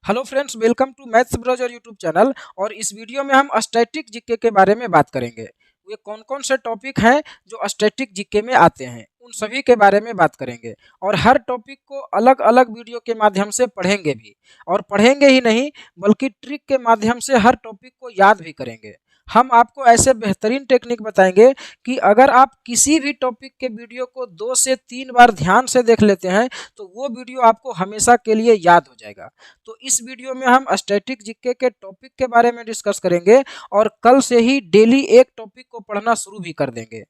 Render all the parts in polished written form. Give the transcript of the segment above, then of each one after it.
Hello friends, welcome to maths browser YouTube channel. और इस video में हम स्टैटिक जीके के बारे में बात करेंगे। वे कौन कौन से टॉपिक हैं जो स्टैटिक जीके में आते हैं, उन सभी के बारे में बात करेंगे। और हर टॉपिक को अलग अलग वीडियो के माध्यम से पढ़ेंगे भी, और पढ़ेंगे ही नहीं बल्कि ट्रिक के माध्यम से हर टॉपिक को याद भी करेंगे। हम आपको ऐसे बेहतरीन टेक्निक बताएंगे कि अगर आप किसी भी टॉपिक के वीडियो को 2 से 3 बार ध्यान से देख लेते हैं तो वो वीडियो आपको हमेशा के लिए याद हो जाएगा। तो इस वीडियो में हम स्टैटिक जीके के टॉपिक के बारे में डिस्कस करेंगे और कल से ही डेली एक टॉपिक को पढ़ना शुरू भी कर देंगे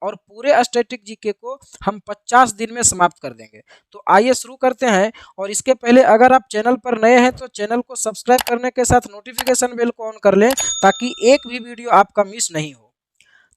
और पूरे स्टैटिक जीके को हम 50 दिन में समाप्त कर देंगे। तो आइए शुरू करते हैं। और इसके पहले अगर आप चैनल पर नए हैं तो चैनल को सब्सक्राइब करने के साथ नोटिफिकेशन बेल को ऑन कर लें ताकि एक भी वीडियो आपका मिस नहीं हो।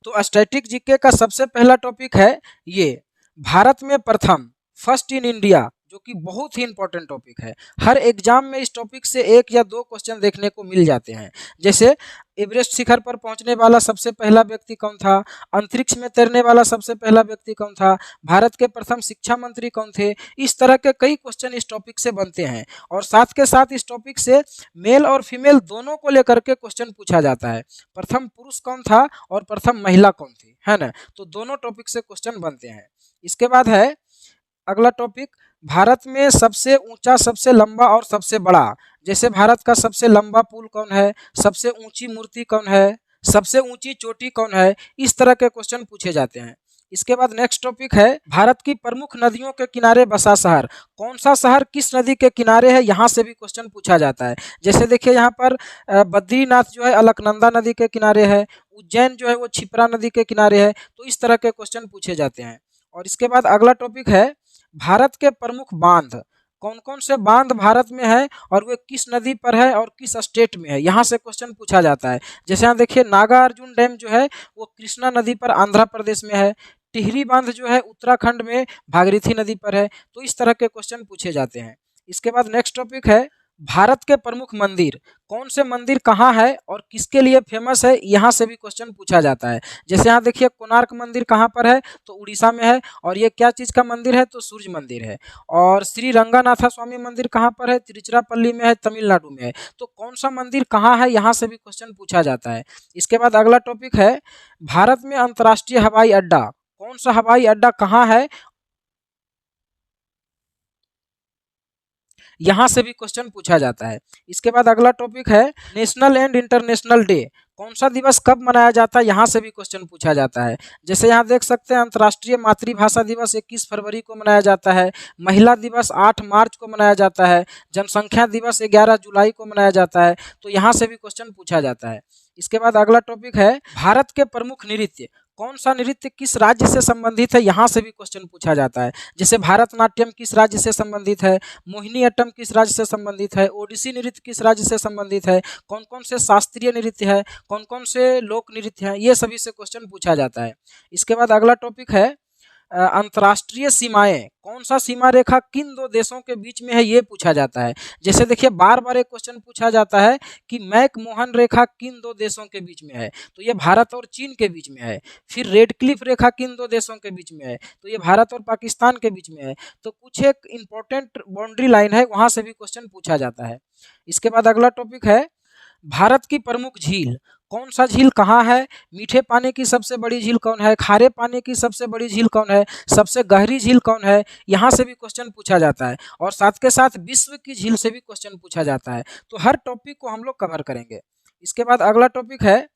तो स्टैटिक जीके का सबसे पहला टॉपिक है ये, भारत में प्रथम, फर्स्ट इन इंडिया, जो कि बहुत ही इंपॉर्टेंट टॉपिक है। हर एग्जाम में इस टॉपिक से 1 या 2 क्वेश्चन देखने को मिल जाते हैं। जैसे एवरेस्ट शिखर पर पहुंचने वाला सबसे पहला व्यक्ति कौन था, अंतरिक्ष में तैरने वाला सबसे पहला व्यक्ति कौन था, भारत के प्रथम शिक्षा मंत्री कौन थे। इस तरह के कई क्वेश्चन इस टॉपिक से बनते हैं। और साथ के साथ इस टॉपिक से मेल और फीमेल दोनों को लेकर के क्वेश्चन पूछा जाता है। प्रथम पुरुष कौन था और प्रथम महिला कौन थी, है ना। तो दोनों टॉपिक से क्वेश्चन बनते हैं। इसके बाद है अगला टॉपिक, भारत में सबसे ऊंचा, सबसे लंबा और सबसे बड़ा। जैसे भारत का सबसे लंबा पुल कौन है, सबसे ऊंची मूर्ति कौन है, सबसे ऊंची चोटी कौन है। इस तरह के क्वेश्चन पूछे जाते हैं। इसके बाद नेक्स्ट टॉपिक है, भारत की प्रमुख नदियों के किनारे बसा शहर। कौन सा शहर किस नदी के किनारे है, यहाँ से भी क्वेश्चन पूछा जाता है। जैसे देखिए यहाँ पर बद्रीनाथ जो है अलकनंदा नदी के किनारे है, उज्जैन जो है वो क्षिप्रा नदी के किनारे है। तो इस तरह के क्वेश्चन पूछे जाते हैं। और इसके बाद अगला टॉपिक है, भारत के प्रमुख बांध। कौन कौन से बांध भारत में है और वे किस नदी पर है और किस स्टेट में है, यहाँ से क्वेश्चन पूछा जाता है। जैसे यहाँ देखिए नागार्जुन डैम जो है वो कृष्णा नदी पर आंध्र प्रदेश में है। टिहरी बांध जो है उत्तराखंड में भागीरथी नदी पर है। तो इस तरह के क्वेश्चन पूछे जाते हैं। इसके बाद नेक्स्ट टॉपिक है, भारत के प्रमुख मंदिर। कौन से मंदिर कहाँ है और किसके लिए फेमस है, यहाँ से भी क्वेश्चन पूछा जाता है। जैसे यहाँ देखिए कोणार्क मंदिर कहाँ पर है, तो उड़ीसा में है। और ये क्या चीज़ का मंदिर है, तो सूर्य मंदिर है। और श्री रंगनाथा स्वामी मंदिर कहाँ पर है, तिरुचिरापल्ली में है, तमिलनाडु में है। तो कौन सा मंदिर कहाँ है, यहाँ से भी क्वेश्चन पूछा जाता है। इसके बाद अगला टॉपिक है, भारत में अंतर्राष्ट्रीय हवाई अड्डा। कौन सा हवाई अड्डा कहाँ है, यहाँ से भी क्वेश्चन पूछा जाता है। इसके बाद अगला टॉपिक है, नेशनल एंड इंटरनेशनल डे। कौन सा दिवस कब मनाया जाता है, यहाँ से भी क्वेश्चन पूछा जाता है। जैसे यहाँ देख सकते हैं अंतर्राष्ट्रीय मातृभाषा दिवस 21 फरवरी को मनाया जाता है, महिला दिवस 8 मार्च को मनाया जाता है, जनसंख्या दिवस 11 जुलाई को मनाया जाता है। तो यहाँ से भी क्वेश्चन पूछा जाता है। इसके बाद अगला टॉपिक है, भारत के प्रमुख नृत्य। कौन सा नृत्य किस राज्य से संबंधित है, यहाँ से भी क्वेश्चन पूछा जाता है। जैसे भारतनाट्यम किस राज्य से संबंधित है, मोहिनी अट्टम किस राज्य से संबंधित है, ओडिसी नृत्य किस राज्य से संबंधित है, कौन कौन से शास्त्रीय नृत्य है, कौन कौन से लोक नृत्य हैं, ये सभी से क्वेश्चन पूछा जाता है। इसके बाद अगला टॉपिक है, अंतर्राष्ट्रीय सीमाएं। कौन सा सीमा रेखा किन 2 देशों के बीच में है, ये पूछा जाता है। जैसे देखिए बार बार एक क्वेश्चन पूछा जाता है कि मैक-मोहन रेखा किन 2 देशों के बीच में है, तो ये भारत और चीन के बीच में है। फिर रेड क्लिफ रेखा किन 2 देशों के बीच में है, तो ये भारत और पाकिस्तान के बीच में है। तो कुछ एक इंपॉर्टेंट बाउंड्री लाइन है, वहां से भी क्वेश्चन पूछा जाता है। इसके बाद अगला टॉपिक है, भारत की प्रमुख झील। कौन सा झील कहाँ है, मीठे पानी की सबसे बड़ी झील कौन है, खारे पानी की सबसे बड़ी झील कौन है, सबसे गहरी झील कौन है, यहाँ से भी क्वेश्चन पूछा जाता है। और साथ के साथ विश्व की झील से भी क्वेश्चन पूछा जाता है। तो हर टॉपिक को हम लोग कवर करेंगे। इसके बाद अगला टॉपिक है,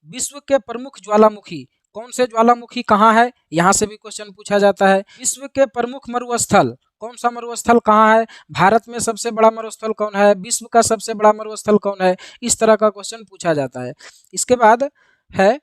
विश्व के प्रमुख ज्वालामुखी। कौन से ज्वालामुखी कहाँ है, यहाँ से भी क्वेश्चन पूछा जाता है। विश्व के प्रमुख मरुस्थल। कौन सा मरुस्थल कहाँ है, भारत में सबसे बड़ा मरुस्थल कौन है, विश्व का सबसे बड़ा मरुस्थल कौन है, इस तरह का क्वेश्चन पूछा जाता है। इसके बाद है,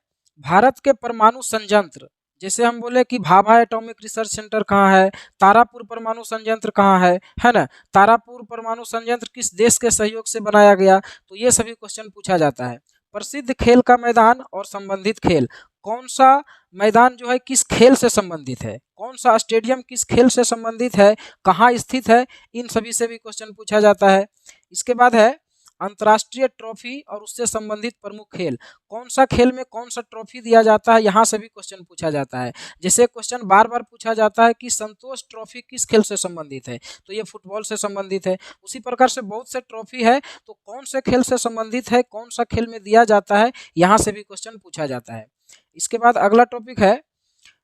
भारत के परमाणु संयंत्र। जैसे हम बोले कि भाभा एटॉमिक रिसर्च सेंटर कहाँ है, तारापुर परमाणु संयंत्र कहाँ है ना। तारापुर परमाणु संयंत्र किस देश के सहयोग से बनाया गया, तो ये सभी क्वेश्चन पूछा जाता है। प्रसिद्ध खेल का मैदान और संबंधित खेल। कौन सा मैदान जो है किस खेल से संबंधित है, कौन सा स्टेडियम किस खेल से संबंधित है, कहाँ स्थित है, इन सभी से भी क्वेश्चन पूछा जाता है। इसके बाद है, अंतर्राष्ट्रीय ट्रॉफी और उससे संबंधित प्रमुख खेल। कौन सा खेल में कौन सा ट्रॉफी दिया जाता है, यहाँ से भी क्वेश्चन पूछा जाता है। जैसे क्वेश्चन बार बार पूछा जाता है कि संतोष ट्रॉफी किस खेल से संबंधित है, तो ये फुटबॉल से संबंधित है। उसी प्रकार से बहुत से ट्रॉफी है, तो कौन से खेल से संबंधित है, कौन सा खेल में दिया जाता है, यहाँ से भी क्वेश्चन पूछा जाता है। इसके बाद अगला टॉपिक है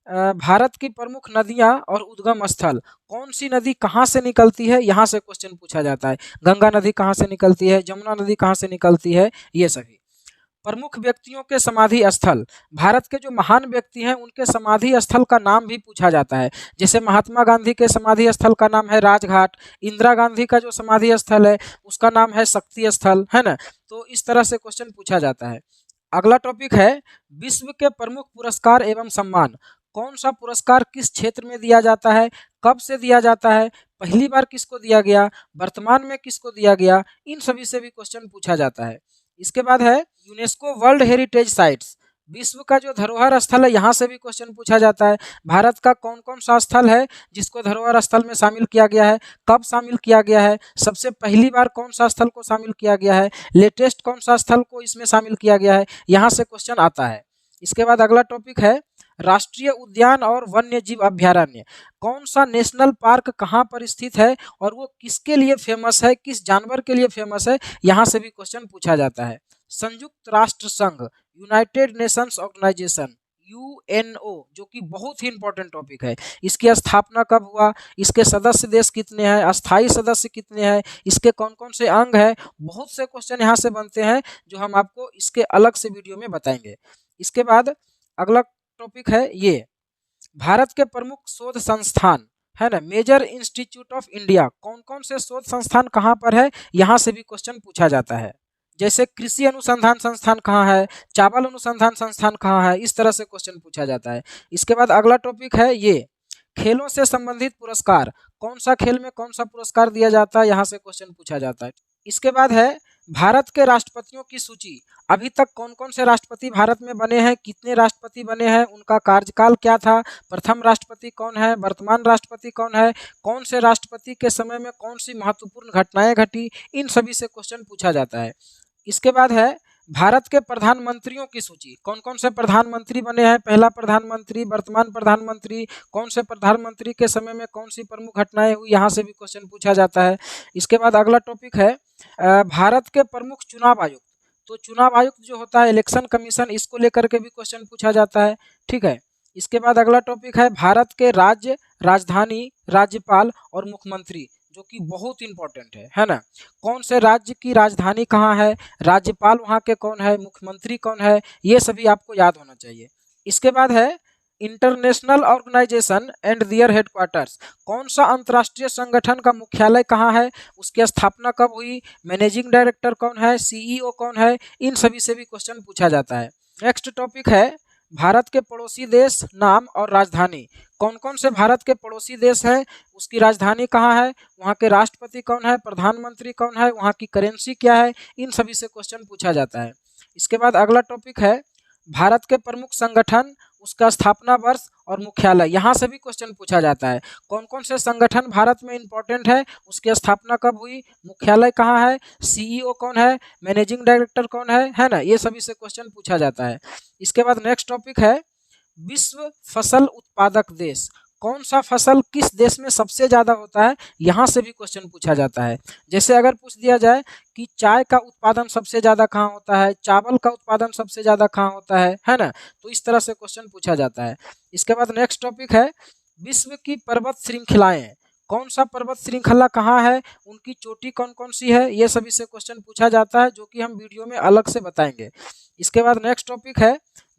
भारत की प्रमुख नदियां और उद्गम स्थल। कौन सी नदी कहाँ से निकलती है, यहाँ से क्वेश्चन पूछा जाता है। गंगा नदी कहाँ से निकलती है, जमुना नदी कहाँ से निकलती है, ये सभी। प्रमुख व्यक्तियों के समाधि स्थल। भारत के जो महान व्यक्ति हैं उनके समाधि स्थल का नाम भी पूछा जाता है। जैसे महात्मा गांधी के समाधि स्थल का नाम है राजघाट, इंदिरा गांधी का जो समाधि स्थल है उसका नाम है शक्ति स्थल, है ना। तो इस तरह से क्वेश्चन पूछा जाता है। अगला टॉपिक है विश्व के प्रमुख पुरस्कार एवं सम्मान। कौन सा पुरस्कार किस क्षेत्र में दिया जाता है, कब से दिया जाता है, पहली बार किसको दिया गया, वर्तमान में किसको दिया गया, इन सभी से भी क्वेश्चन पूछा जाता है। इसके बाद है यूनेस्को वर्ल्ड हेरिटेज साइट्स। विश्व का जो धरोहर स्थल है यहाँ से भी क्वेश्चन पूछा जाता है। भारत का कौन कौन सा स्थल है जिसको धरोहर स्थल में शामिल किया गया है, कब शामिल किया गया है, सबसे पहली बार कौन सा स्थल को शामिल किया गया है, लेटेस्ट कौन सा स्थल को इसमें शामिल किया गया है, यहाँ से क्वेश्चन आता है। इसके बाद अगला टॉपिक है राष्ट्रीय उद्यान और वन्य जीव अभ्यारण्य। कौन सा नेशनल पार्क कहाँ पर स्थित है और वो किसके लिए फेमस है, किस जानवर के लिए फेमस है, यहाँ से भी क्वेश्चन पूछा जाता है। संयुक्त राष्ट्र संघ, यूनाइटेड नेशंस ऑर्गेनाइजेशन, यूएनओ, जो कि बहुत ही इंपॉर्टेंट टॉपिक है। इसकी स्थापना कब हुआ, इसके सदस्य देश कितने हैं, अस्थायी सदस्य कितने हैं, इसके कौन कौन से अंग हैं, बहुत से क्वेश्चन यहाँ से बनते हैं जो हम आपको इसके अलग से वीडियो में बताएंगे। इसके बाद अगला टॉपिक है ये भारत के प्रमुख शोध संस्थान, है ना, मेजर इंस्टीट्यूट ऑफ इंडिया। कौन कौन से शोध संस्थान कहाँ पर है, यहाँ से भी क्वेश्चन पूछा जाता है। जैसे कृषि अनुसंधान संस्थान कहाँ है, चावल अनुसंधान संस्थान कहाँ है, इस तरह से क्वेश्चन पूछा जाता है। इसके बाद अगला टॉपिक है ये खेलों से संबंधित पुरस्कार। कौन सा खेल में कौन सा पुरस्कार दिया जाता है, यहाँ से क्वेश्चन पूछा जाता है। इसके बाद है भारत के राष्ट्रपतियों की सूची। अभी तक कौन कौन से राष्ट्रपति भारत में बने हैं, कितने राष्ट्रपति बने हैं, उनका कार्यकाल क्या था, प्रथम राष्ट्रपति कौन है, वर्तमान राष्ट्रपति कौन है, कौन से राष्ट्रपति के समय में कौन सी महत्वपूर्ण घटनाएं घटी, इन सभी से क्वेश्चन पूछा जाता है। इसके बाद है भारत के प्रधानमंत्रियों की सूची। कौन कौन से प्रधानमंत्री बने हैं, पहला प्रधानमंत्री, वर्तमान प्रधानमंत्री, कौन से प्रधानमंत्री के समय में कौन सी प्रमुख घटनाएं हुई, यहाँ से भी क्वेश्चन पूछा जाता है। इसके बाद अगला टॉपिक है भारत के प्रमुख चुनाव आयुक्त। तो चुनाव आयुक्त जो होता है इलेक्शन कमीशन, इसको लेकर के भी क्वेश्चन पूछा जाता है, ठीक है। इसके बाद अगला टॉपिक है भारत के राज्य, राजधानी, राज्यपाल और मुख्यमंत्री, जो कि बहुत इंपॉर्टेंट है ना। कौन से राज्य की राजधानी कहाँ है, राज्यपाल वहाँ के कौन है, मुख्यमंत्री कौन है, ये सभी आपको याद होना चाहिए। इसके बाद है international organisation and their headquarters. कौन सा अंतर्राष्ट्रीय संगठन का मुख्यालय कहाँ है, उसकी स्थापना कब हुई, मैनेजिंग डायरेक्टर कौन है, सीईओ कौन है, इन सभी से भी क्वेश्चन पूछा जाता है। नेक्स्ट टॉपिक है भारत के पड़ोसी देश, नाम और राजधानी। कौन कौन से भारत के पड़ोसी देश हैं, उसकी राजधानी कहाँ है, वहाँ के राष्ट्रपति कौन है, प्रधानमंत्री कौन है, वहाँ की करेंसी क्या है, इन सभी से क्वेश्चन पूछा जाता है। इसके बाद अगला टॉपिक है भारत के प्रमुख संगठन, उसका स्थापना वर्ष और मुख्यालय, यहाँ से भी क्वेश्चन पूछा जाता है। कौन कौन से संगठन भारत में इंपॉर्टेंट है, उसकी स्थापना कब हुई, मुख्यालय कहाँ है, सीईओ कौन है, मैनेजिंग डायरेक्टर कौन है ना, ये सभी से क्वेश्चन पूछा जाता है। इसके बाद नेक्स्ट टॉपिक है विश्व फसल उत्पादक देश। कौन सा फसल किस देश में सबसे ज़्यादा होता है, यहाँ से भी क्वेश्चन पूछा जाता है। जैसे अगर पूछ दिया जाए कि चाय का उत्पादन सबसे ज़्यादा कहाँ होता है, चावल का उत्पादन सबसे ज़्यादा कहाँ होता है ना, तो इस तरह से क्वेश्चन पूछा जाता है। इसके बाद नेक्स्ट टॉपिक है विश्व की पर्वत श्रृंखलाएँ। कौन सा पर्वत श्रृंखला कहाँ है, उनकी चोटी कौन कौन सी है, ये सभी से क्वेश्चन पूछा जाता है, जो कि हम वीडियो में अलग से बताएंगे। इसके बाद नेक्स्ट टॉपिक है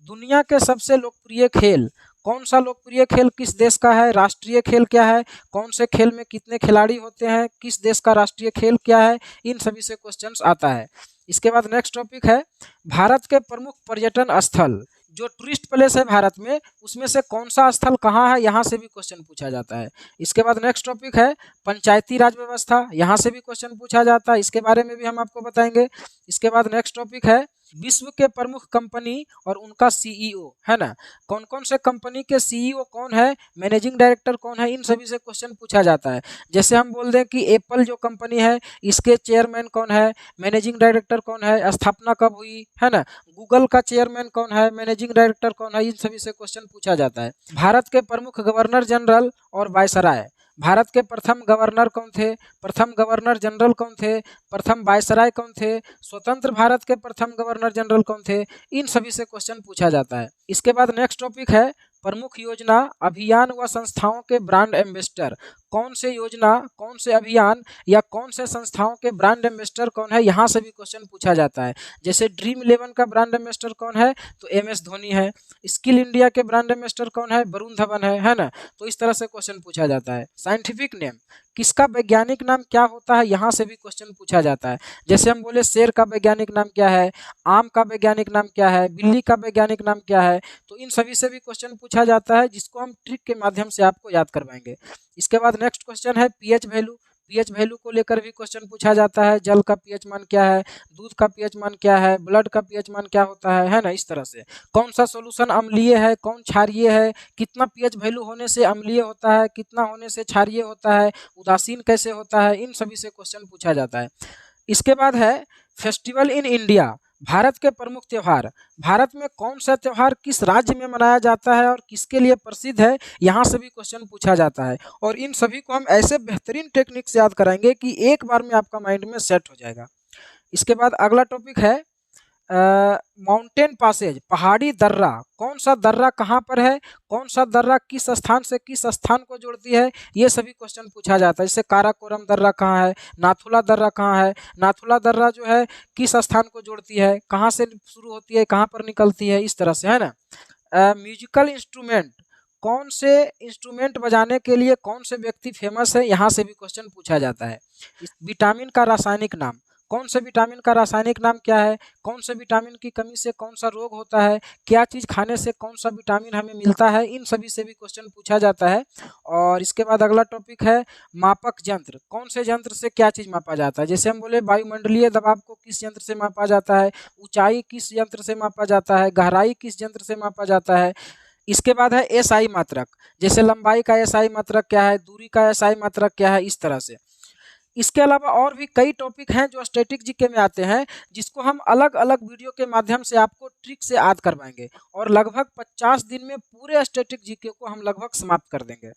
दुनिया के सबसे लोकप्रिय खेल। कौन सा लोकप्रिय खेल किस देश का है, राष्ट्रीय खेल क्या है, कौन से खेल में कितने खिलाड़ी होते हैं, किस देश का राष्ट्रीय खेल क्या है, इन सभी से क्वेश्चंस आता है। इसके बाद नेक्स्ट टॉपिक है भारत के प्रमुख पर्यटन स्थल। जो टूरिस्ट प्लेस है भारत में, उसमें से कौन सा स्थल कहाँ है, यहाँ से भी क्वेश्चन पूछा जाता है। इसके बाद नेक्स्ट टॉपिक है पंचायती राज व्यवस्था, यहाँ से भी क्वेश्चन पूछा जाता है, इसके बारे में भी हम आपको बताएंगे। इसके बाद नेक्स्ट टॉपिक है विश्व के प्रमुख कंपनी और उनका सीईओ, है ना। कौन कौन से कंपनी के सीईओ कौन है, मैनेजिंग डायरेक्टर कौन है, इन सभी से क्वेश्चन पूछा जाता है। जैसे हम बोल दें कि एप्पल जो कंपनी है इसके चेयरमैन कौन है, मैनेजिंग डायरेक्टर कौन है, स्थापना कब हुई, है ना। गूगल का चेयरमैन कौन है, मैनेजिंग डायरेक्टर कौन है, इन सभी से क्वेश्चन पूछा जाता है। भारत के प्रमुख गवर्नर जनरल और वायसराय, भारत के प्रथम गवर्नर कौन थे, प्रथम गवर्नर जनरल कौन थे, प्रथम वायसराय कौन थे, स्वतंत्र भारत के प्रथम गवर्नर जनरल कौन थे, इन सभी से क्वेश्चन पूछा जाता है। इसके बाद नेक्स्ट टॉपिक है प्रमुख योजना, अभियान व संस्थाओं के ब्रांड एम्बेसडर। कौन से योजना, कौन से अभियान या कौन से संस्थाओं के ब्रांड एम्बेसडर कौन है, यहाँ से भी क्वेश्चन पूछा जाता है। जैसे ड्रीम 11 का ब्रांड एम्बेसडर कौन है, तो MS धोनी है। स्किल इंडिया के ब्रांड एम्बेसडर कौन है, वरुण धवन है ना। तो इस तरह से क्वेश्चन पूछा जाता है। साइंटिफिक नेम, किसका वैज्ञानिक नाम क्या होता है, यहाँ से भी क्वेश्चन पूछा जाता है। जैसे हम बोले शेर का वैज्ञानिक नाम क्या है, आम का वैज्ञानिक नाम क्या है, बिल्ली का वैज्ञानिक नाम क्या है, तो इन सभी से भी क्वेश्चन पूछा जाता है, जिसको हम ट्रिक के माध्यम से आपको याद करवाएंगे। इसके बाद नेक्स्ट क्वेश्चन है पीएच वैल्यू। पीएच वैल्यू को लेकर भी क्वेश्चन पूछा जाता है। जल का पीएच मान क्या है, दूध का पीएच मान क्या है, ब्लड का पीएच मान क्या होता है ना। इस तरह से कौन सा सॉल्यूशन अम्लीय है, कौन क्षारीय है, कितना पीएच वैल्यू होने से अम्लीय होता है, कितना होने से क्षारीय होता है, उदासीन कैसे होता है, इन सभी से क्वेश्चन पूछा जाता है। इसके बाद है फेस्टिवल इन इंडिया, भारत के प्रमुख त्यौहार। भारत में कौन सा त्यौहार किस राज्य में मनाया जाता है और किसके लिए प्रसिद्ध है, यहाँ से भी क्वेश्चन पूछा जाता है। और इन सभी को हम ऐसे बेहतरीन टेक्निक से याद कराएंगे कि एक बार में आपका माइंड में सेट हो जाएगा। इसके बाद अगला टॉपिक है माउंटेन पासेज, पहाड़ी दर्रा। कौन सा दर्रा कहाँ पर है, कौन सा दर्रा किस स्थान से किस स्थान को जोड़ती है, ये सभी क्वेश्चन पूछा जाता है। जैसे काराकोरम दर्रा कहाँ है, नाथुला दर्रा कहाँ है, नाथुला दर्रा जो है किस स्थान को जोड़ती है, कहाँ से शुरू होती है, कहाँ पर निकलती है, इस तरह से, है ना। म्यूजिकल इंस्ट्रूमेंट, कौन से इंस्ट्रूमेंट बजाने के लिए कौन से व्यक्ति फेमस है, यहाँ से भी क्वेश्चन पूछा जाता है। विटामिन का रासायनिक नाम, कौन से विटामिन का रासायनिक नाम क्या है, कौन से विटामिन की कमी से कौन सा रोग होता है, क्या चीज़ खाने से कौन सा विटामिन हमें मिलता है, इन सभी से भी क्वेश्चन पूछा जाता है। और इसके बाद अगला टॉपिक है मापक यंत्र, कौन से यंत्र से क्या चीज़ मापा जाता है। जैसे हम बोले वायुमंडलीय दबाव को किस यंत्र से मापा जाता है, ऊंचाई किस यंत्र से मापा जाता है, गहराई किस यंत्र से मापा जाता है। इसके बाद है एसआई मात्रक, जैसे लंबाई का एसआई मात्रक क्या है, दूरी का एसआई मात्रक क्या है, इस तरह से। इसके अलावा और भी कई टॉपिक हैं जो स्टैटिक जीके में आते हैं, जिसको हम अलग अलग वीडियो के माध्यम से आपको ट्रिक से याद करवाएंगे और लगभग 50 दिन में पूरे स्टैटिक जीके को हम लगभग समाप्त कर देंगे।